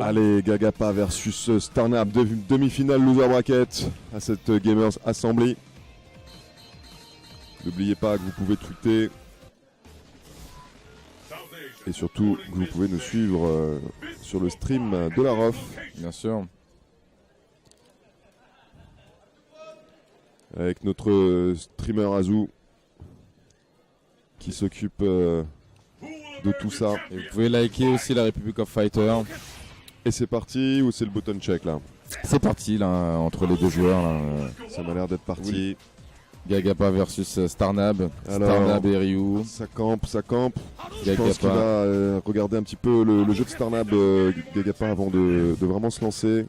Allez, Gagapa versus Starnab, demi-finale loser bracket à cette Gamers Assembly. N'oubliez pas que vous pouvez tweeter et surtout que vous pouvez nous suivre sur le stream de la ROF. Bien sûr. Avec notre streamer Azou qui s'occupe de tout ça. Et vous pouvez liker aussi la Republic of Fighter. Et c'est parti ou c'est le button check là? C'est parti là, entre les deux joueurs. Là. Ça m'a l'air d'être parti. Oui. Gagapa versus Starnab. Alors, Starnab et Ryu. Ça campe, ça campe. Je Gagapa. pense qu'il va regarder un petit peu le jeu de Starnab, Gagapa, avant de vraiment se lancer.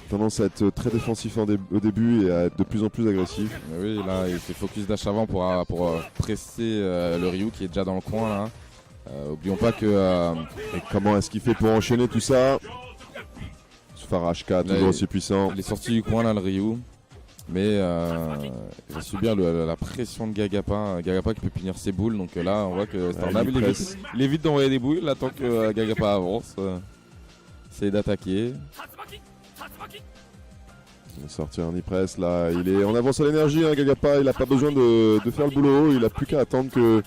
Tendance à être très défensif au début et à être de plus en plus agressif. Oui, là il fait focus dash avant pour presser le Ryu qui est déjà dans le coin là. Oublions pas que... Et comment est-ce qu'il fait pour enchaîner tout ça? Farashka, toujours aussi puissant. Il est sorti du coin là le Ryu. Mais il va subir la pression de Gagapa. Gagapa qui peut punir ses boules. Donc là on voit que Starnab il évite d'envoyer des boules. Là tant que Gagapa avance. Essaye d'attaquer. Il va sortir un e-press là. Il est en avance à l'énergie, hein, Gagapa. Il n'a pas besoin de faire le boulot. Il n'a plus qu'à attendre que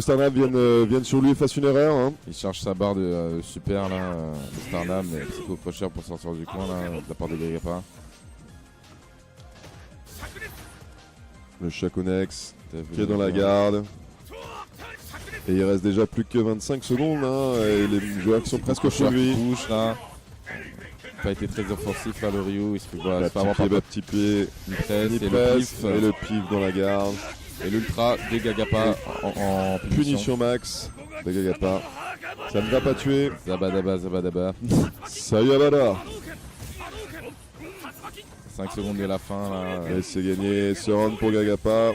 Starnab vienne sur lui et fasse une erreur. Hein. Il charge sa barre de super là, de Starnab, mais c'est trop trop cher pour sortir du coin là, de la part de Gagapa. Le Shakunex qui est dans la garde. Et il reste déjà plus que 25 secondes. Hein, et les joueurs qui sont presque sur lui. Touche là. Pas été très offensif là le Ryu. Il se fait voilà, petit pied, une presse et le pif dans la garde. Et l'ultra de Gagapa en punition max de Gagapa. Ça ne va pas tuer. Zabadaba, zabadaba. Sayabada. 5 secondes de la fin là. Et c'est gagné. Ce round pour Gagapa.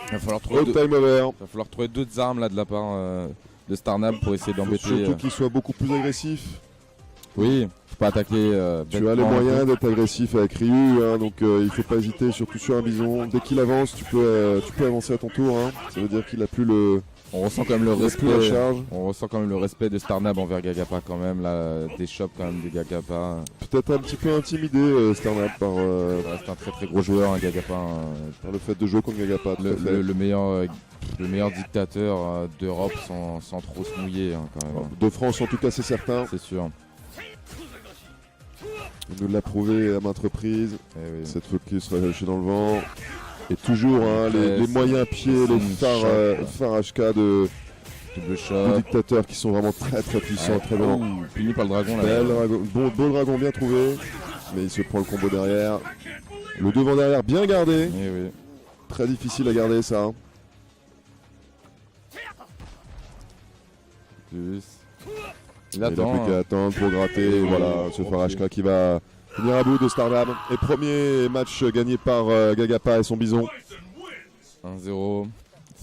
Il va falloir trouver time over. Il va falloir trouver d'autres armes là de la part de Starnab pour essayer d'embêter. Surtout qu'il soit beaucoup plus agressif. Oui, faut pas attaquer. Tu as les moyens d'être agressif avec Ryu, hein, donc il faut pas hésiter, surtout sur un bison. Dès qu'il avance, tu peux avancer à ton tour. Hein. Ça veut dire qu'il a plus le. On ressent quand même le respect. La charge. On ressent quand même le respect de Starnab envers Gagapa quand même là, des chops quand même de Gagapa. Peut-être un petit peu intimidé Starnab par. Ça reste un très très gros joueur, hein, Gagapa. Par le fait de jouer contre Gagapa. Le meilleur dictateur d'Europe sans trop se mouiller hein, quand même. De France en tout cas c'est certain. C'est sûr. Il nous l'a prouvé à maintes reprises. Oui. Cette focus relâchée dans le vent. Et toujours hein, les moyens pieds, les phares HK de dictateurs qui sont vraiment très très puissants, très bons. Puni par le dragon là. Beau dragon bien trouvé. Mais il se prend le combo derrière. Le devant derrière bien gardé. Oui. Très difficile à garder ça. Hein. Il attend. Il n'a plus qu'à attendre pour gratter. Voilà, ce Farashka qui va venir à bout de Starnab. Et premier match gagné par Gagapa et son bison. 1-0.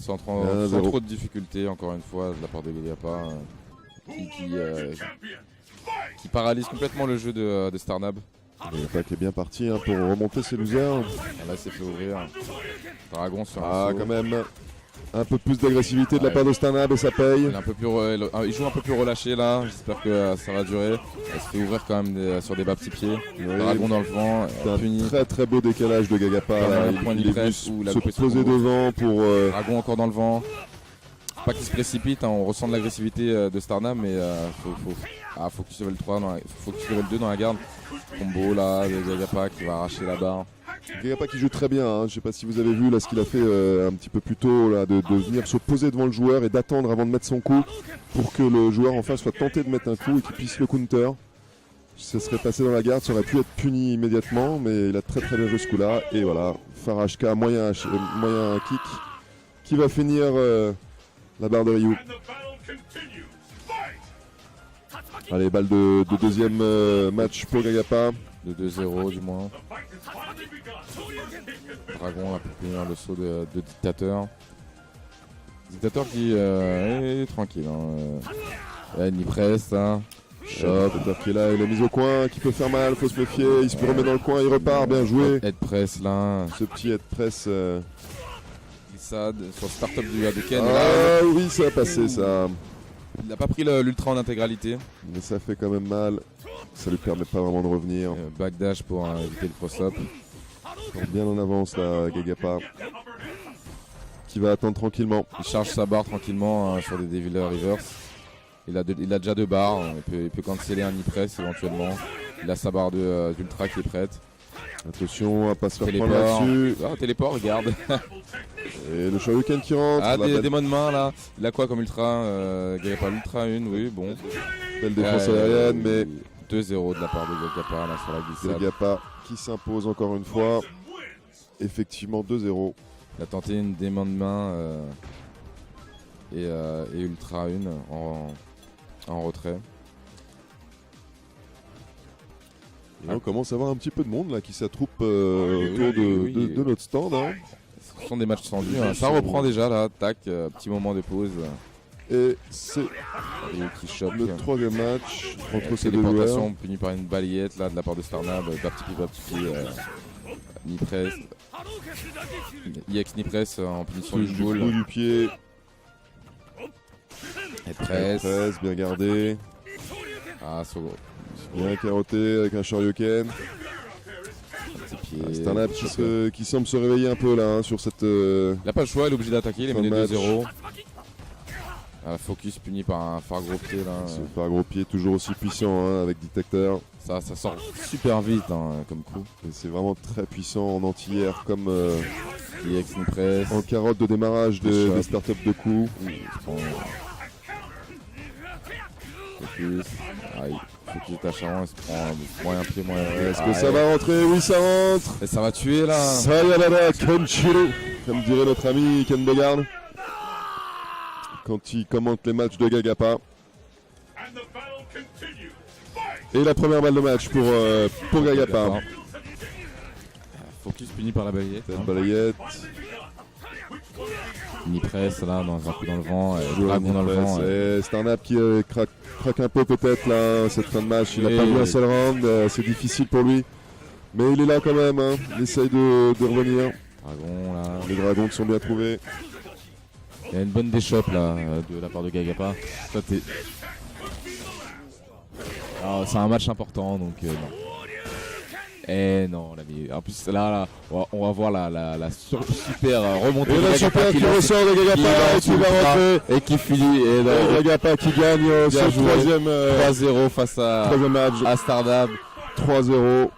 Sans trop de difficultés, encore une fois, de la part de Gagapa. Qui paralyse complètement le jeu de Starnab. Gagapa qui est bien parti hein, pour remonter ses losers. Là, c'est fait ouvrir. Dragon sur un saut. Quand même. Un peu plus d'agressivité de la part de Starnab et ça paye. Il joue un peu plus relâché là, j'espère que ça va durer. Il se fait ouvrir quand même sur des bas petits pieds. Oui. Dragon dans le vent. Un très très beau décalage de Gagapa. Il est venu se poser devant pour... Dragon encore dans le vent. Pas qu'il se précipite, hein, on ressent de l'agressivité de Starnab, mais faut focus level 3, focus level 2 dans la garde. Combo là de Gagapa qui va arracher la barre. Gagapa qui joue très bien, hein. Je ne sais pas si vous avez vu là ce qu'il a fait un petit peu plus tôt, là, de venir se poser devant le joueur et d'attendre avant de mettre son coup pour que le joueur en face soit tenté de mettre un coup et qu'il puisse le counter. Ça serait passé dans la garde, ça aurait pu être puni immédiatement, mais il a très très bien joué ce coup-là. Et voilà, Farashka, moyen kick qui va finir la barre de Ryu. Allez, balle de deuxième match pour Gagapa. De 2-0 du moins. Dragon là pour punir le saut de dictateur. Dictateur qui est tranquille. Ni presse. Hein. Chop. Dictateur qui est là, il est mis au coin, qui peut faire mal, faut se méfier. Il se remet dans le coin, il repart, bien joué. Head press là. Ce petit head press. Glissade sur startup du Hadouken. Ah oui, ça a passé ça. Il n'a pas pris l'ultra en intégralité. Mais ça fait quand même mal. Ça lui permet pas vraiment de revenir. Backdash pour éviter le cross-up. Encore bien en avance là, Gagapa. Qui va attendre tranquillement. Il charge sa barre tranquillement sur des Devil Reverse. Il a déjà 2 barres. Il peut canceller un knee press éventuellement. Il a sa barre d'ultra qui est prête. Attention à pas se faire prendre Téléport. là-dessus. Ah, téléport, regarde. Et le Shoryuken qui rentre. Ah, la belle, des mots de main là. Il a quoi comme ultra Gagapa l'ultra 1, oui, bon. belle défense aérienne, mais 2-0 de la part de Gagapa là sur la glissade. Gagapa qui s'impose encore une fois. Effectivement 2-0. Il a tenté une démon de main et ultra 1 en retrait. Et on commence à avoir un petit peu de monde là qui s'attroupe autour de notre stand. Hein. Ce sont des matchs tendus. Hein. Ça reprend déjà là. Tac, petit moment de pause. Et c'est Et qui chope. le troisième match entre ces deux joueurs. Téléportation punie par une balayette là de la part de Starnab. Baptipi, knee press. EX knee press en punition Touche du du boule. bout du pied. Head press. Presse, bien gardé. Ah, Sogo. Bien carotté avec un Shoryuken. Petit pied. Starnab qui semble se réveiller un peu là hein, sur cette. Il n'a pas le choix, il est obligé d'attaquer, il est Fin de mené match. 2-0. Focus puni par un phare gros pied là. Ce par gros pied toujours aussi puissant hein, avec détecteur. Ça sort super vite hein, comme coup. Et c'est vraiment très puissant en anti-air comme EX knee press. en carotte de démarrage des startups de coups. Focus. Aïe. Focus Tacharon, il se prend moyen pied, moyen pied. Est-ce que ça va rentrer? Oui, ça rentre. Et ça va tuer là. Sayonara Kenshiro, comme dirait notre ami Ken Bogard quand il commente les matchs de Gagapa. Et la première balle de match pour Gagapa. Focus puni par la balayette. Cette balayette. Knee press là, dans un coup dans le vent. Toujours Dragon dans le presse. vent. Et Starnab qui craque un peu peut-être là, cette fin de match. Il n'a Oui, pas vu un oui. seul round, c'est difficile pour lui. Mais il est là quand même, hein. Il essaye de revenir. Dragon là. Les dragons sont bien trouvés. Il y a une bonne déchoppe là de la part de Gagapa. Toi, c'est un match important donc non. Eh non l'ami. En plus là on va voir la super remontée Et de la Gagapa super qui lance- ressort de Gagapa et qui va rentrer. et qui finit et Et Gagapa qui gagne Bien son joué. troisième 3-0 face troisième match. à Stardam. 3-0.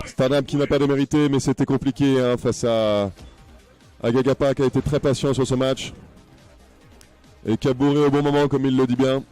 Starnab qui n'a pas démérité, mais c'était compliqué hein, face à Gagapa qui a été très patient sur ce match. Et qui a bourré au bon moment, comme il le dit bien.